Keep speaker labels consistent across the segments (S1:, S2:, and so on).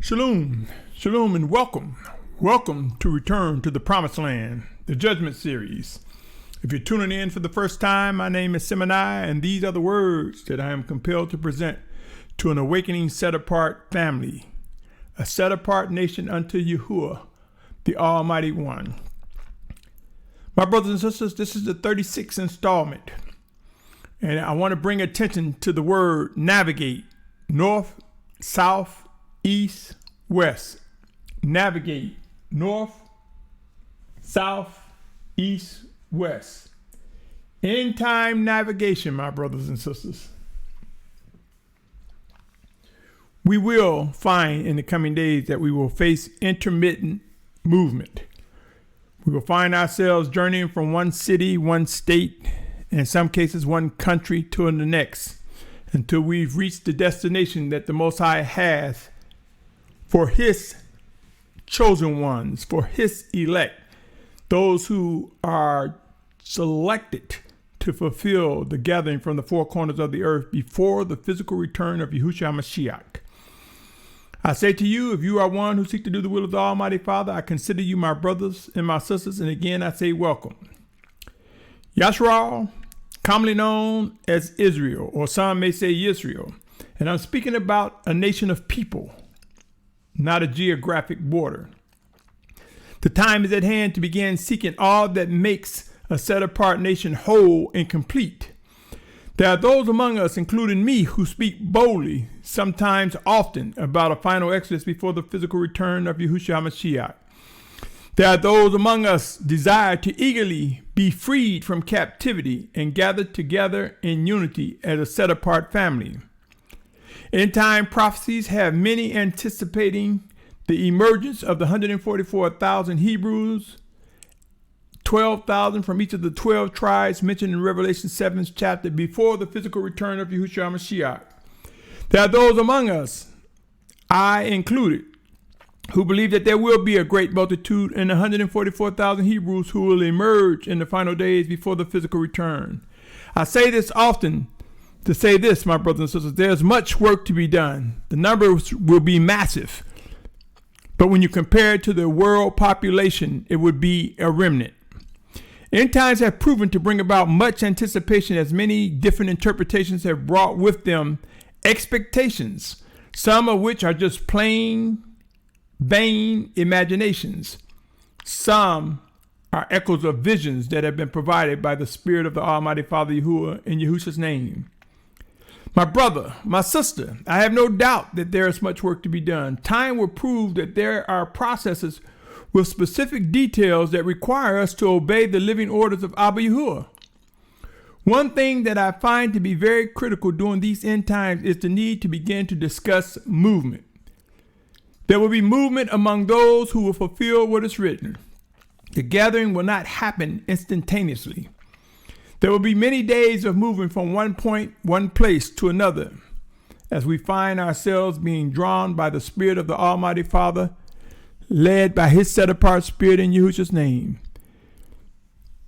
S1: Shalum, shalom, and welcome. Welcome to Return to the Promised Land, the Judgment Series. If you're tuning in for the first time, my name is Symmanayah, and these are the words that I am compelled to present to an awakening set-apart family, a set-apart nation unto Yahuah, the Almighty One. My brothers and sisters, this is the 36th installment, and I want to bring attention to the word navigate, north, south, east, west. Navigate north, south, east, west. End-time navigation, my brothers and sisters. We will find in the coming days that we will face intermittent movement. We will find ourselves journeying from one city, one state, in some cases one country to the next, until we've reached the destination that the Most High has for his chosen ones, for his elect, those who are selected to fulfill the gathering from the four corners of the earth before the physical return of Yahusha Mashiach. I say to you, if you are one who seeks to do the will of the Almighty Father, I consider you my brothers and my sisters, and again I say welcome. Yasharal, commonly known as Israel, or some may say Yisrael, and I'm speaking about a nation of people, not a geographic border. The time is at hand to begin seeking all that makes a set-apart nation whole and complete. There are those among us, including me, who speak boldly, sometimes often, about a final exodus before the physical return of Yahushua Mashiach. There are those among us desire to eagerly be freed from captivity and gathered together in unity as a set-apart family. End-time prophecies have many anticipating the emergence of the 144,000 Hebrews, 12,000 from each of the 12 tribes mentioned in Revelation 7th chapter before the physical return of Yahushua Mashiach. There are those among us, I included, who believe that there will be a great multitude in the 144,000 Hebrews who will emerge in the final days before the physical return. I say this often to say this, my brothers and sisters, there's much work to be done. The numbers will be massive. But when you compare it to the world population, it would be a remnant. End times have proven to bring about much anticipation, as many different interpretations have brought with them expectations, some of which are just plain vain imaginations. Some are echoes of visions that have been provided by the Spirit of the Almighty Father Yahuah in Yahusha's name. My brother, my sister, I have no doubt that there is much work to be done. Time will prove that there are processes with specific details that require us to obey the living orders of Abba Yahuah. One thing that I find to be very critical during these end times is the need to begin to discuss movement. There will be movement among those who will fulfill what is written. The gathering will not happen instantaneously. There will be many days of moving from one point, one place to another, as we find ourselves being drawn by the Spirit of the Almighty Father, led by his set-apart Spirit in Yahusha's name.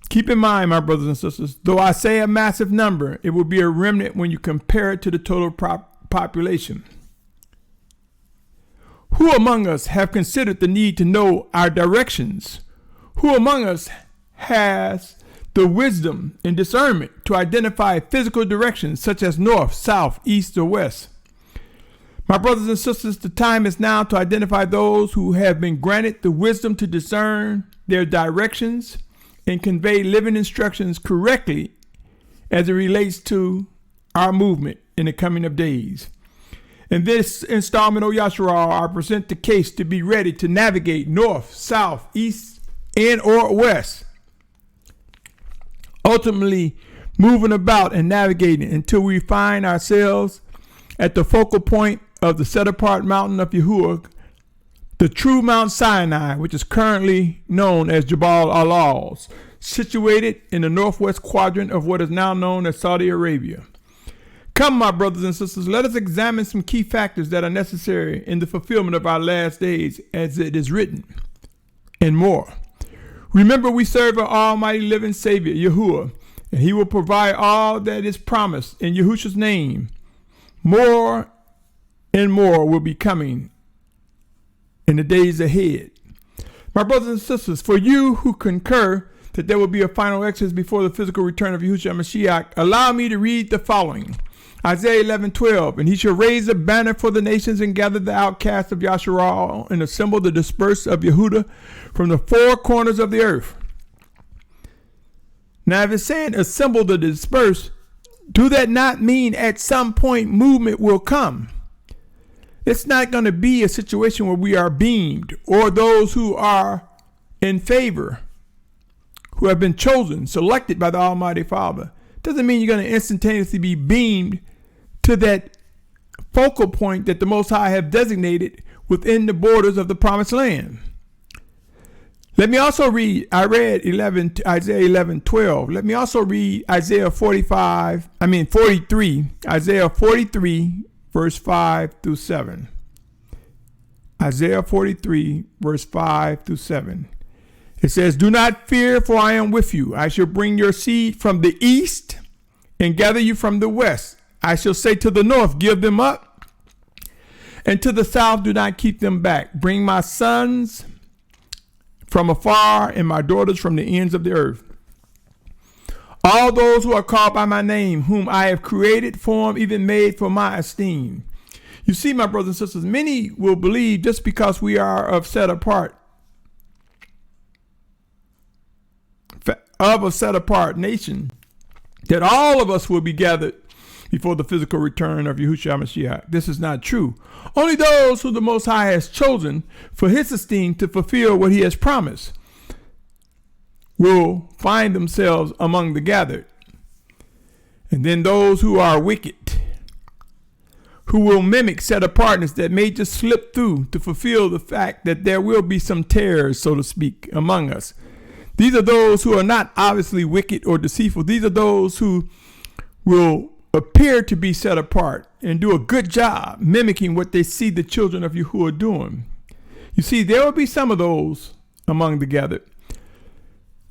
S1: Keep in mind, my brothers and sisters, though I say a massive number, it will be a remnant when you compare it to the total population. Who among us have considered the need to know our directions? Who among us has the wisdom and discernment to identify physical directions such as north, south, east, or west? My brothers and sisters, the time is now to identify those who have been granted the wisdom to discern their directions and convey living instructions correctly as it relates to our movement in the coming of days. In this installment of Yasharal, I present the case to be ready to navigate north, south, east, and or west, ultimately moving about and navigating until we find ourselves at the focal point of the set-apart mountain of Yahuah, the true Mount Sinai, which is currently known as Jabal Alals, situated in the northwest quadrant of what is now known as Saudi Arabia. Come, my brothers and sisters, let us examine some key factors that are necessary in the fulfillment of our last days, as it is written, and more. Remember, we serve an almighty living Savior, Yahuah, and he will provide all that is promised in Yahusha's name. More and more will be coming in the days ahead. My brothers and sisters, for you who concur that there will be a final exodus before the physical return of Yahushua Mashiach, allow me to read the following. Isaiah 11:12, and he shall raise a banner for the nations and gather the outcasts of Yasharal and assemble the dispersed of Yehudah from the four corners of the earth. Now, if it's saying assemble the dispersed, do that not mean at some point movement will come? It's not going to be a situation where we are beamed, or those who are in favor, who have been chosen, selected by the Almighty Father. Doesn't mean you're going to instantaneously be beamed to that focal point that the Most High have designated within the borders of the Promised Land. Let me also read, I read Isaiah 11:12. Let me also read Isaiah 43, Isaiah 43, verse 5 through 7. Isaiah 43, verse 5 through 7. It says, do not fear, for I am with you. I shall bring your seed from the east and gather you from the west. I shall say to the north, give them up, and to the south, do not keep them back. Bring my sons from afar and my daughters from the ends of the earth. All those who are called by my name, whom I have created, formed, even made for my esteem. You see, my brothers and sisters, many will believe just because we are of a set apart nation, that all of us will be gathered before the physical return of Yahushua Mashiach. This is not true. Only those who the Most High has chosen for his esteem to fulfill what he has promised will find themselves among the gathered. And then those who are wicked, who will mimic set apartness that may just slip through to fulfill the fact that there will be some tares, so to speak, among us. These are those who are not obviously wicked or deceitful. These are those who will appear to be set apart and do a good job mimicking what they see the children of Yahuah doing. You see, there will be some of those among the gathered.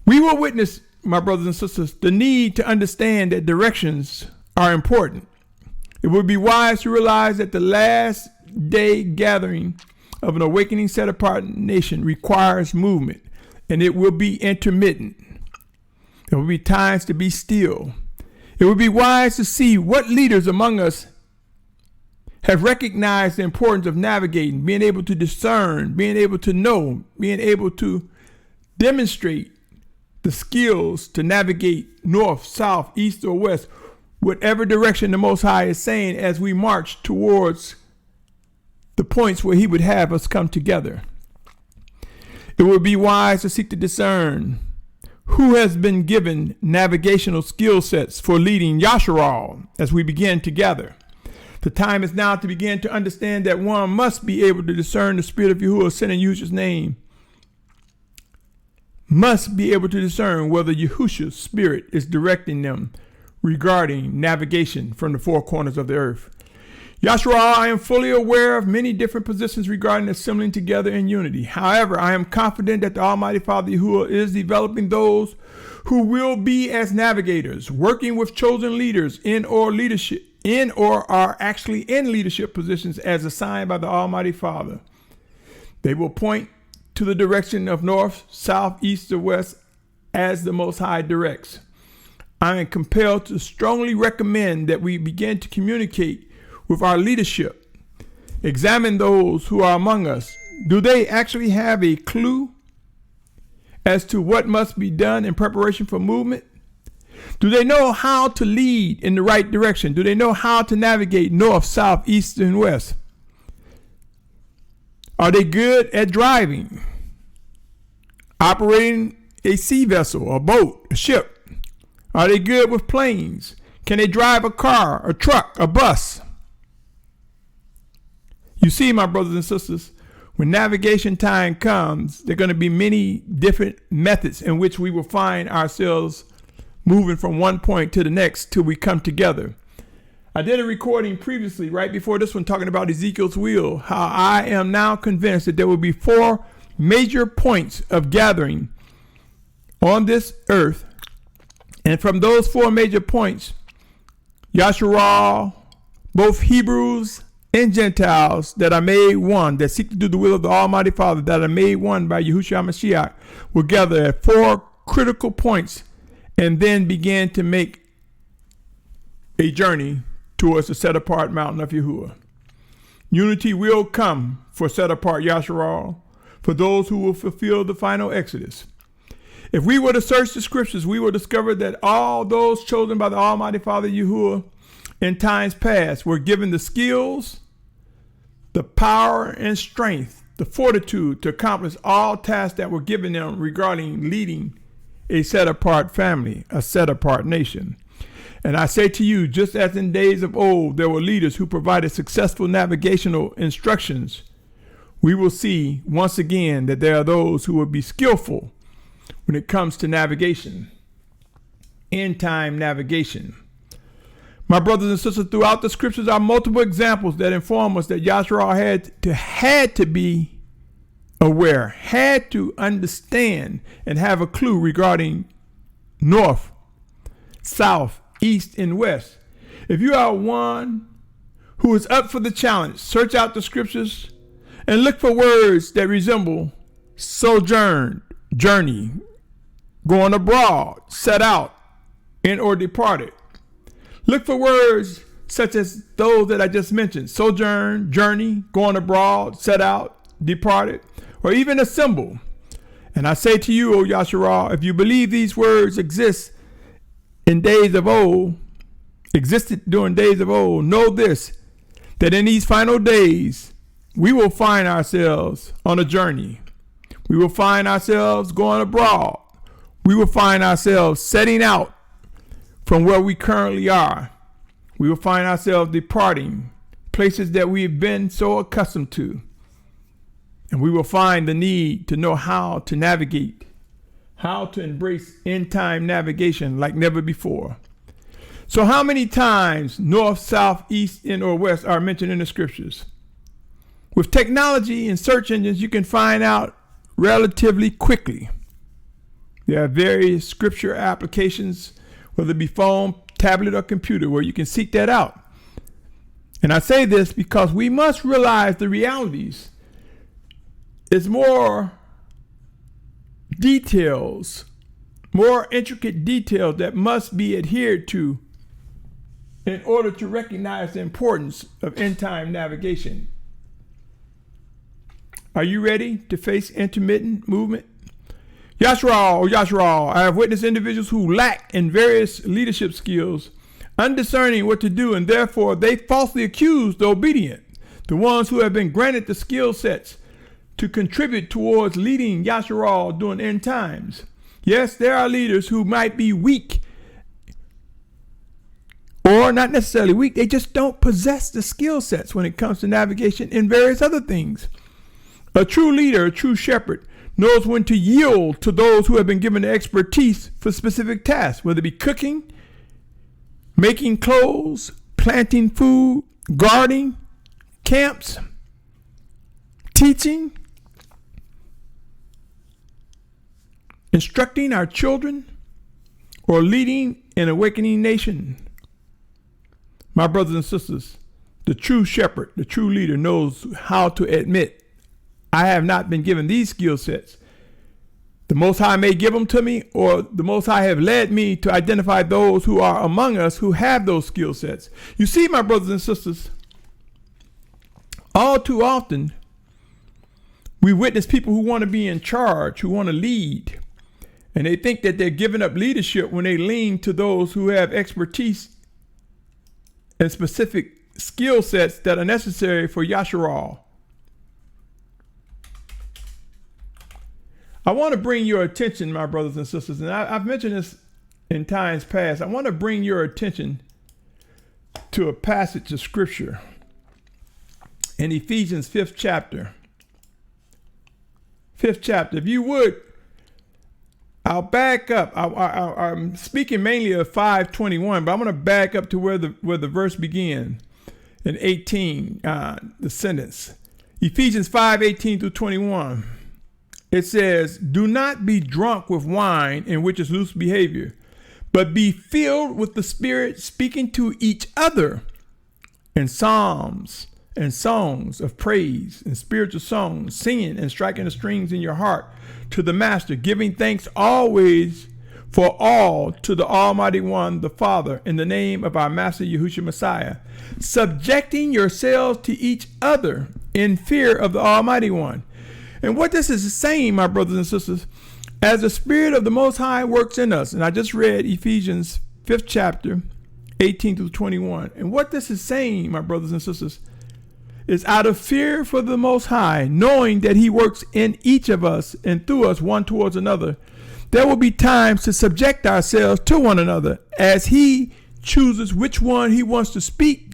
S1: We will witness, my brothers and sisters, the need to understand that directions are important. It would be wise to realize that the last day gathering of an awakening set apart nation requires movement, and it will be intermittent. There will be times to be still. It would be wise to see what leaders among us have recognized the importance of navigating, being able to discern, being able to know, being able to demonstrate the skills to navigate north, south, east, or west, whatever direction the Most High is saying as we march towards the points where he would have us come together. It would be wise to seek to discern who has been given navigational skill sets for leading Yasharal as we begin to gather. The time is now to begin to understand that one must be able to discern the Spirit of Yahuah sent in Yahusha's name. Must be able to discern whether Yahusha's Spirit is directing them regarding navigation from the four corners of the earth. Yasharal, I am fully aware of many different positions regarding assembling together in unity. However, I am confident that the Almighty Father Yahuah is developing those who will be as navigators, working with chosen leaders in or are actually in leadership positions as assigned by the Almighty Father. They will point to the direction of north, south, east, or west as the Most High directs. I am compelled to strongly recommend that we begin to communicate with our leadership. Examine those who are among us. Do they actually have a clue as to what must be done in preparation for movement? Do they know how to lead in the right direction? Do they know how to navigate north, south, east, and west? Are they good at driving, operating a sea vessel, a boat, a ship? Are they good with planes? Can they drive a car, a truck, a bus? You see, my brothers and sisters, when navigation time comes, there are going to be many different methods in which we will find ourselves moving from one point to the next till we come together. I did a recording previously, right before this one, talking about Ezekiel's wheel, how I am now convinced that there will be 4 major points of gathering on this earth. And from those 4 major points, Yasharal, both Hebrews and Gentiles that are made one, that seek to do the will of the Almighty Father, that are made one by Yahushua HaMashiach, will gather at 4 critical points and then begin to make a journey towards the set-apart mountain of Yahuah. Unity will come for set-apart Yasharal, for those who will fulfill the final exodus. If we were to search the scriptures, we will discover that all those chosen by the Almighty Father Yahuah in times past were given the skills, the power and strength, the fortitude to accomplish all tasks that were given them regarding leading a set-apart family, a set-apart nation. And I say to you, just as in days of old, there were leaders who provided successful navigational instructions, we will see once again that there are those who will be skillful when it comes to navigation, end-time navigation. My brothers and sisters, throughout the scriptures are multiple examples that inform us that Yasharal had to be aware, had to understand and have a clue regarding north, south, east, and west. If you are one who is up for the challenge, search out the scriptures and look for words that resemble sojourn, journey, going abroad, set out, and or departed. Look for words such as those that I just mentioned: sojourn, journey, going abroad, set out, departed, or even a symbol. And I say to you, O Yasharal, if you believe these words existed during days of old, know this, that in these final days, we will find ourselves on a journey. We will find ourselves going abroad. We will find ourselves setting out from where we currently are. We will find ourselves departing places that we've been so accustomed to. And we will find the need to know how to navigate, how to embrace end-time navigation like never before. So how many times north, south, east, and or west are mentioned in the scriptures? With technology and search engines, you can find out relatively quickly. There are various scripture applications, whether it be phone, tablet, or computer, where you can seek that out. And I say this because we must realize the realities. It's more details, more intricate details that must be adhered to in order to recognize the importance of end-time navigation. Are you ready to face intermittent movement? Yasharal, I have witnessed individuals who lack in various leadership skills, undiscerning what to do, and therefore they falsely accuse the obedient, the ones who have been granted the skill sets to contribute towards leading Yasharal during end times. Yes, there are leaders who might be weak, or not necessarily weak, they just don't possess the skill sets when it comes to navigation and various other things. A true leader, a true shepherd, knows when to yield to those who have been given the expertise for specific tasks, whether it be cooking, making clothes, planting food, guarding, camps, teaching, instructing our children, or leading an awakening nation. My brothers and sisters, the true shepherd, the true leader knows how to admit, I have not been given these skill sets. The Most High may give them to me, or the Most High have led me to identify those who are among us who have those skill sets. You see, my brothers and sisters, all too often, we witness people who want to be in charge, who want to lead, and they think that they're giving up leadership when they lean to those who have expertise and specific skill sets that are necessary for Yasharal. I want to bring your attention, my brothers and sisters, and I've mentioned this in times past. I want to bring your attention to a passage of scripture in Ephesians 5th chapter. 5th chapter. If you would, I'll back up. I'm speaking mainly of 5:21, but I'm going to back up to where the verse began in 18, the sentence. Ephesians 5:18 through 21. It says, do not be drunk with wine, in which is loose behavior, but be filled with the Spirit, speaking to each other in psalms and songs of praise and spiritual songs, singing and striking the strings in your heart to the Master, giving thanks always for all to the Almighty One, the Father, in the name of our Master Yahusha Messiah, subjecting yourselves to each other in fear of the Almighty One. And what this is saying, my brothers and sisters, as the Spirit of the Most High works in us, and I just read Ephesians 5th chapter, 18 through 21. And what this is saying, my brothers and sisters, is out of fear for the Most High, knowing that He works in each of us and through us one towards another, there will be times to subject ourselves to one another as He chooses which one He wants to speak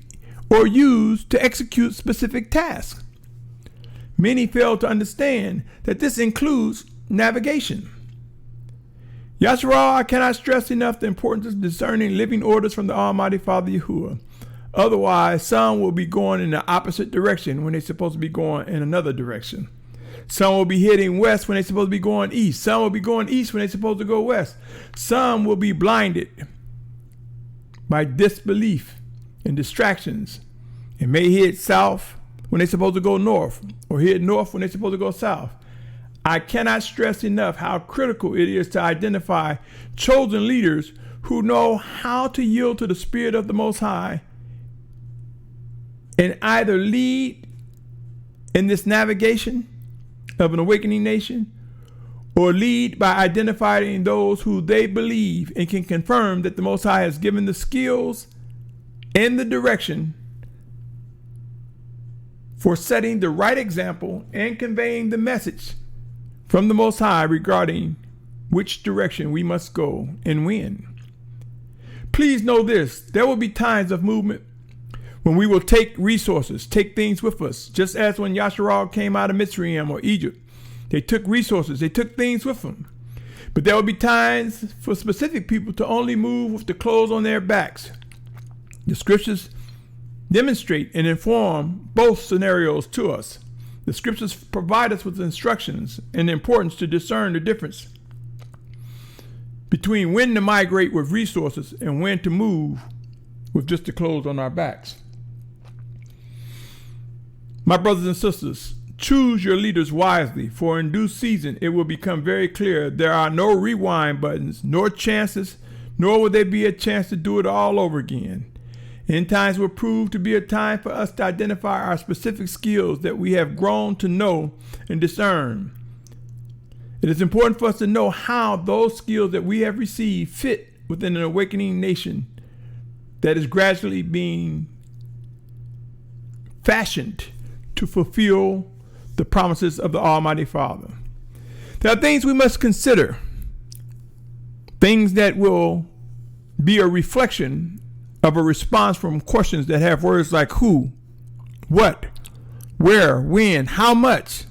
S1: or use to execute specific tasks. Many fail to understand that this includes navigation. Yasharal, I cannot stress enough the importance of discerning living orders from the Almighty Father Yahuah. Otherwise, some will be going in the opposite direction when they're supposed to be going in another direction. Some will be heading west when they're supposed to be going east. Some will be going east when they're supposed to go west. Some will be blinded by disbelief and distractions and may head south when they're supposed to go north, or head north when they're supposed to go south. I cannot stress enough how critical it is to identify chosen leaders who know how to yield to the Spirit of the Most High and either lead in this navigation of an awakening nation, or lead by identifying those who they believe and can confirm that the Most High has given the skills and the direction for setting the right example and conveying the message from the Most High regarding which direction we must go and when. Please know this, there will be times of movement when we will take resources, take things with us, just as when Yasharal came out of Mitzrayim or Egypt. They took resources, they took things with them. But there will be times for specific people to only move with the clothes on their backs. The scriptures demonstrate and inform both scenarios to us. The scriptures provide us with instructions and the importance to discern the difference between when to migrate with resources and when to move with just the clothes on our backs. My brothers and sisters, choose your leaders wisely, for in due season it will become very clear there are no rewind buttons, nor chances, nor will there be a chance to do it all over again. End times will prove to be a time for us to identify our specific skills that we have grown to know and discern. It is important for us to know how those skills that we have received fit within an awakening nation that is gradually being fashioned to fulfill the promises of the Almighty Father. There are things we must consider, things that will be a reflection of a response from questions that have words like who, what, where, when, how much.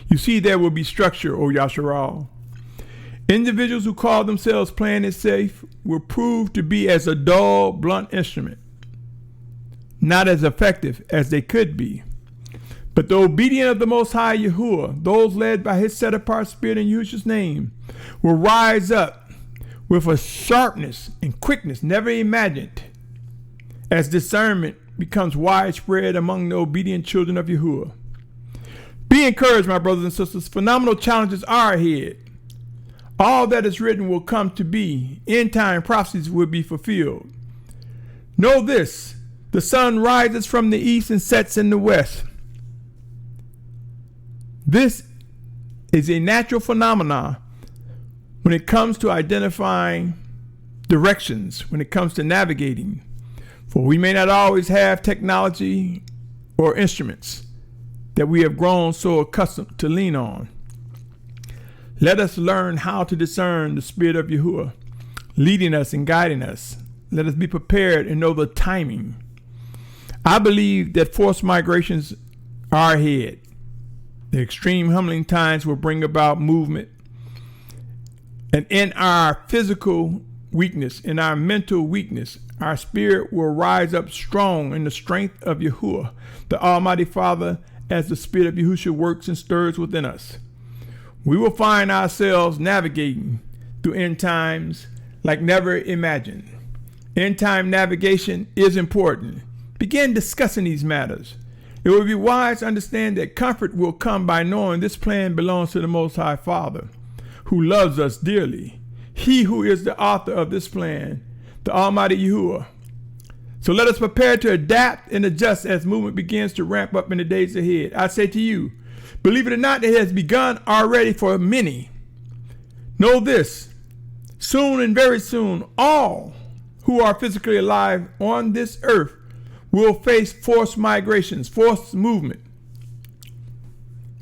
S1: You see, there will be structure, O Yasharal. Individuals who call themselves playing it safe will prove to be as a dull, blunt instrument, not as effective as they could be. But the obedient of the Most High Yahuah, those led by His set-apart Spirit in Yahusha's name, will rise up with a sharpness and quickness never imagined as discernment becomes widespread among the obedient children of Yahuah. Be encouraged, my brothers and sisters. Phenomenal challenges are ahead. All that is written will come to be. End-time prophecies will be fulfilled. Know this, the sun rises from the east and sets in the west. This is a natural phenomenon when it comes to identifying directions, when it comes to navigating. For we may not always have technology or instruments that we have grown so accustomed to lean on. Let us learn how to discern the Spirit of Yahuah, leading us and guiding us. Let us be prepared and know the timing. I believe that forced migrations are ahead. The extreme humbling times will bring about movement. And in our physical weakness, in our mental weakness, our spirit will rise up strong in the strength of Yahuah, the Almighty Father, as the Spirit of Yahusha works and stirs within us. We will find ourselves navigating through end times like never imagined. End time navigation is important. Begin discussing these matters. It would be wise to understand that comfort will come by knowing this plan belongs to the Most High Father, who loves us dearly. He who is the author of this plan, the Almighty Yahuah. So let us prepare to adapt and adjust as movement begins to ramp up in the days ahead. I say to you, believe it or not, it has begun already for many. Know this, soon and very soon, all who are physically alive on this earth will face forced migrations, forced movement.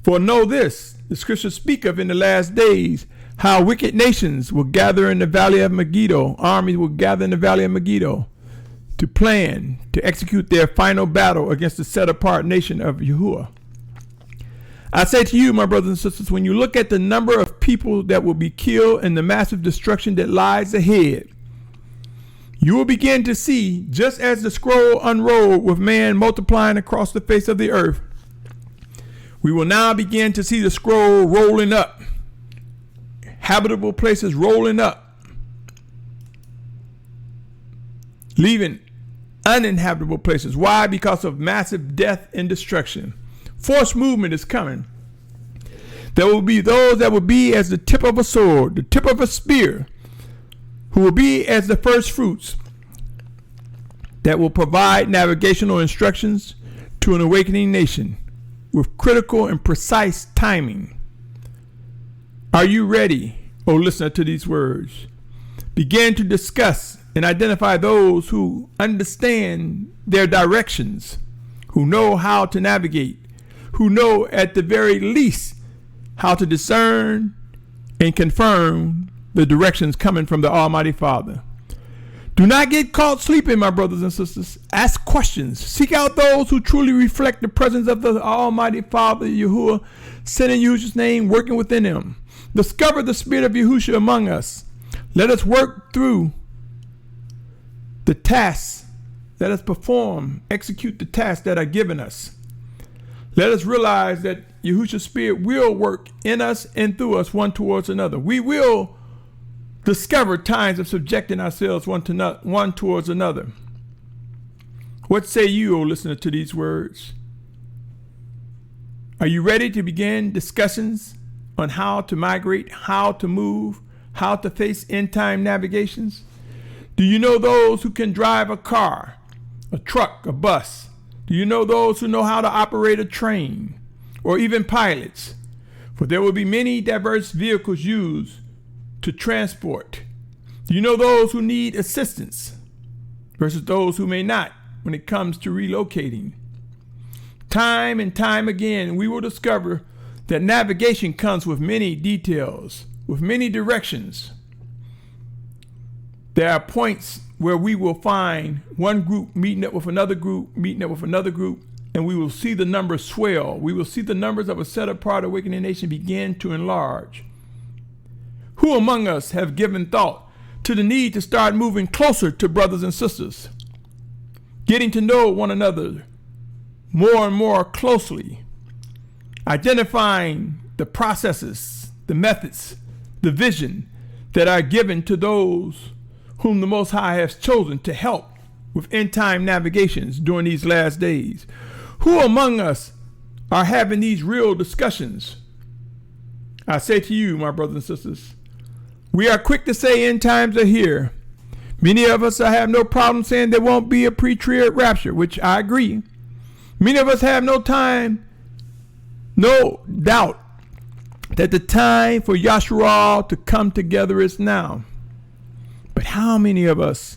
S1: For know this, the scriptures speak of in the last days, how wicked nations will gather in the valley of Megiddo, armies will gather in the valley of Megiddo to plan, to execute their final battle against the set-apart nation of Yahuah. I say to you, my brothers and sisters, when you look at the number of people that will be killed and the massive destruction that lies ahead, you will begin to see, just as the scroll unrolled with man multiplying across the face of the earth, we will now begin to see the scroll rolling up, habitable places rolling up, leaving uninhabitable places. Why? Because of massive death and destruction. Forced movement is coming. There will be those that will be as the tip of a sword, the tip of a spear, who will be as the first fruits that will provide navigational instructions to an awakening nation with critical and precise timing. Are you ready, O listener, to these words? Begin to discuss and identify those who understand their directions, who know how to navigate, who know at the very least how to discern and confirm the directions coming from the Almighty Father. Do not get caught sleeping, my brothers and sisters. Ask questions. Seek out those who truly reflect the presence of the Almighty Father, Yahuah, sent in Yahusha's name, working within them. Discover the spirit of Yahusha among us. Let us work through the tasks. Let us perform, execute the tasks that are given us. Let us realize that Yahusha's spirit will work in us and through us, one towards another. We will discover times of subjecting ourselves one towards another. What say you, O listener, to these words? Are you ready to begin discussions on how to migrate, how to move, how to face end-time navigations? Do you know those who can drive a car, a truck, a bus? Do you know those who know how to operate a train, or even pilots? For there will be many diverse vehicles used to transport. Do you know those who need assistance versus those who may not when it comes to relocating? Time and time again, we will discover that navigation comes with many details, with many directions. There are points where we will find one group meeting up with another group, and we will see the numbers swell. We will see the numbers of a set-apart awakening nation begin to enlarge. Who among us have given thought to the need to start moving closer to brothers and sisters, getting to know one another more and more closely, identifying the processes, the methods, the vision that are given to those whom the Most High has chosen to help with end-time navigations during these last days? Who among us are having these real discussions? I say to you, my brothers and sisters, we are quick to say end times are here. Many of us have no problem saying there won't be a pre-trib rapture, which I agree. Many of us have no doubt that the time for Yasharal to come together is now. But how many of us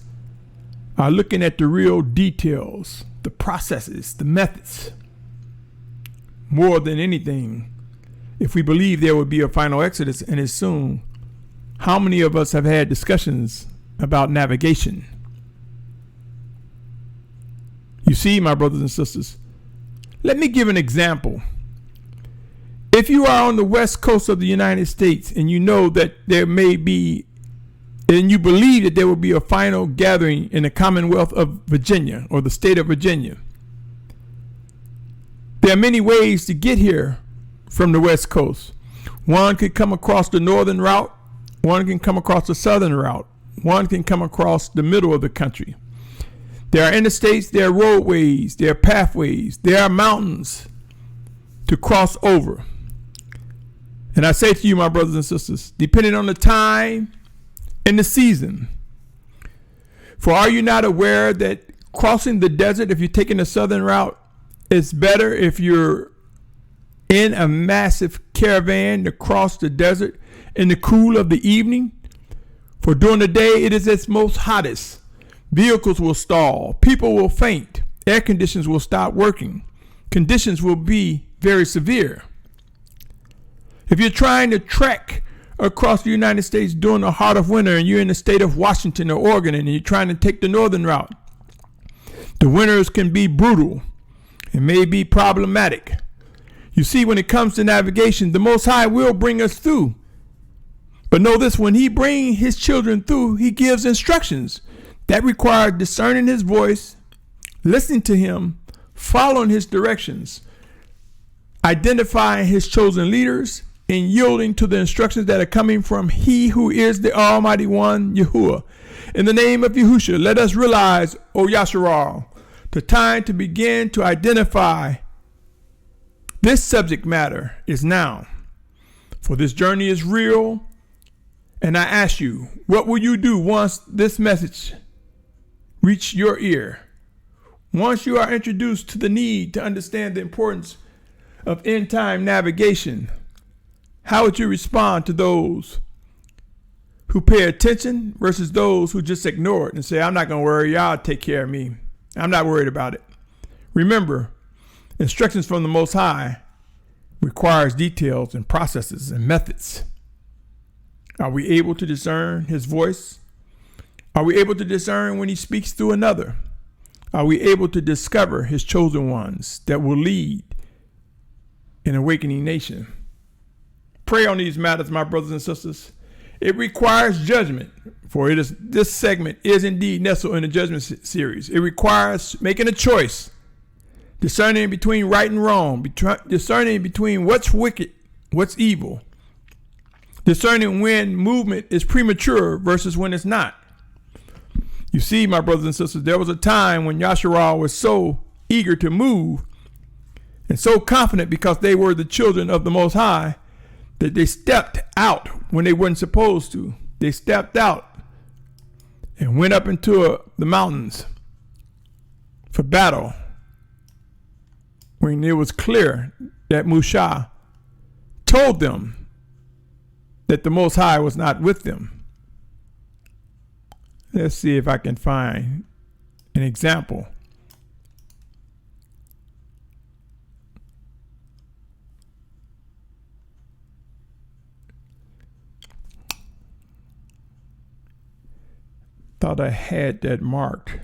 S1: are looking at the real details, the processes, the methods? More than anything, if we believe there will be a final exodus and it's soon, how many of us have had discussions about navigation? You see, my brothers and sisters, let me give an example. If you are on the west coast of the United States and you know that there may be, and you believe that there will be a final gathering in the Commonwealth of Virginia or the state of Virginia, there are many ways to get here from the west coast. One could come across the northern route. One can come across the southern route. One can come across the middle of the country. There are interstates, there are roadways, there are pathways, there are mountains to cross over. And I say to you, my brothers and sisters, depending on the time and the season, for are you not aware that crossing the desert, if you're taking the southern route, is better if you're in a massive caravan to cross the desert in the cool of the evening? For during the day, it is its most hottest. Vehicles will stall. People will faint. Air conditions will stop working. Conditions will be very severe. If you're trying to trek across the United States during the heart of winter and you're in the state of Washington or Oregon and you're trying to take the northern route, the winters can be brutal and may be problematic. You see, when it comes to navigation, the Most High will bring us through. But know this, when he brings his children through, he gives instructions that require discerning his voice, listening to him, following his directions, identifying his chosen leaders, and yielding to the instructions that are coming from he who is the Almighty One, Yahuah. In the name of Yahusha, let us realize, O Yasharal, the time to begin to identify this subject matter is now. For this journey is real. And I ask you, what will you do once this message reaches your ear? Once you are introduced to the need to understand the importance of end-time navigation, how would you respond to those who pay attention versus those who just ignore it and say, I'm not going to worry, y'all take care of me. I'm not worried about it. Remember, instructions from the Most High requires details and processes and methods. Are we able to discern his voice? Are we able to discern when he speaks through another? Are we able to discover his chosen ones that will lead an awakening nation? Pray on these matters, my brothers and sisters. It requires judgment, for this segment is indeed nestled in the judgment series. It requires making a choice, discerning between right and wrong, discerning between what's wicked, what's evil, discerning when movement is premature versus when it's not. You see, my brothers and sisters, there was a time when Yasharal was so eager to move and so confident because they were the children of the Most High that they stepped out when they weren't supposed to. They stepped out and went up into the mountains for battle when it was clear that Musha told them that the Most High was not with them. Let's see if I can find an example. Thought I had that marked.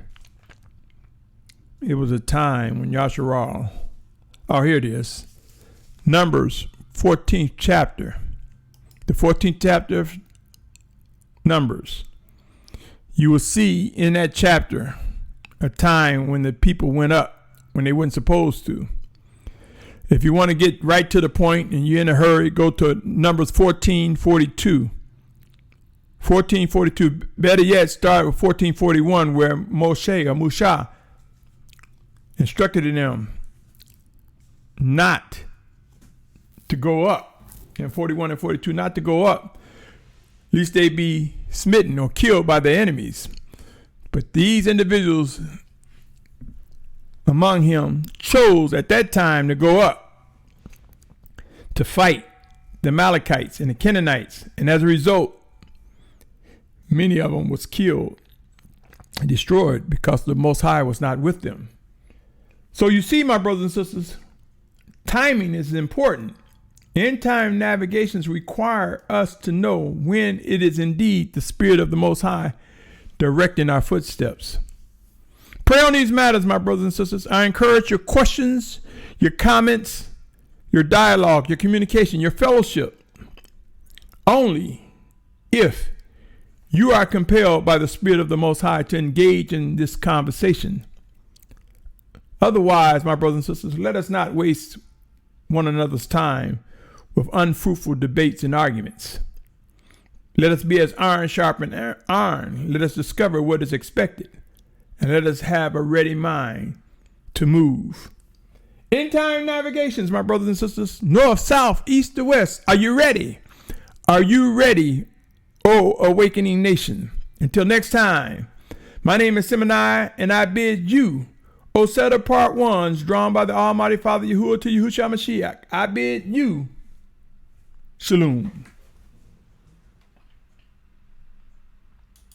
S1: It was a time when Yasharal, here it is, Numbers 14th chapter. The 14th chapter of Numbers. You will see in that chapter a time when the people went up when they weren't supposed to. If you want to get right to the point and you're in a hurry, go to Numbers 14:42. 14:42. Better yet, start with 14:41, where Musha instructed them not to go up. In 41 and 42, not to go up, lest they be smitten or killed by their enemies. But these individuals among him chose at that time to go up to fight the Amalekites and the Canaanites. And as a result, many of them was killed and destroyed because the Most High was not with them. So you see, my brothers and sisters, timing is important. End-time navigations require us to know when it is indeed the Spirit of the Most High directing our footsteps. Pray on these matters, my brothers and sisters. I encourage your questions, your comments, your dialogue, your communication, your fellowship, only if you are compelled by the Spirit of the Most High to engage in this conversation. Otherwise, my brothers and sisters, let us not waste one another's time with unfruitful debates and arguments. Let us be as iron sharpened iron. Let us discover what is expected and let us have a ready mind to move. End-time navigations, my brothers and sisters, north, south, east to west. Are you ready? Are you ready, O awakening nation? Until next time, my name is Symmanayah, and I bid you, O set apart ones drawn by the Almighty Father Yahuah to Yahusha Mashiach, I bid you, Shalum.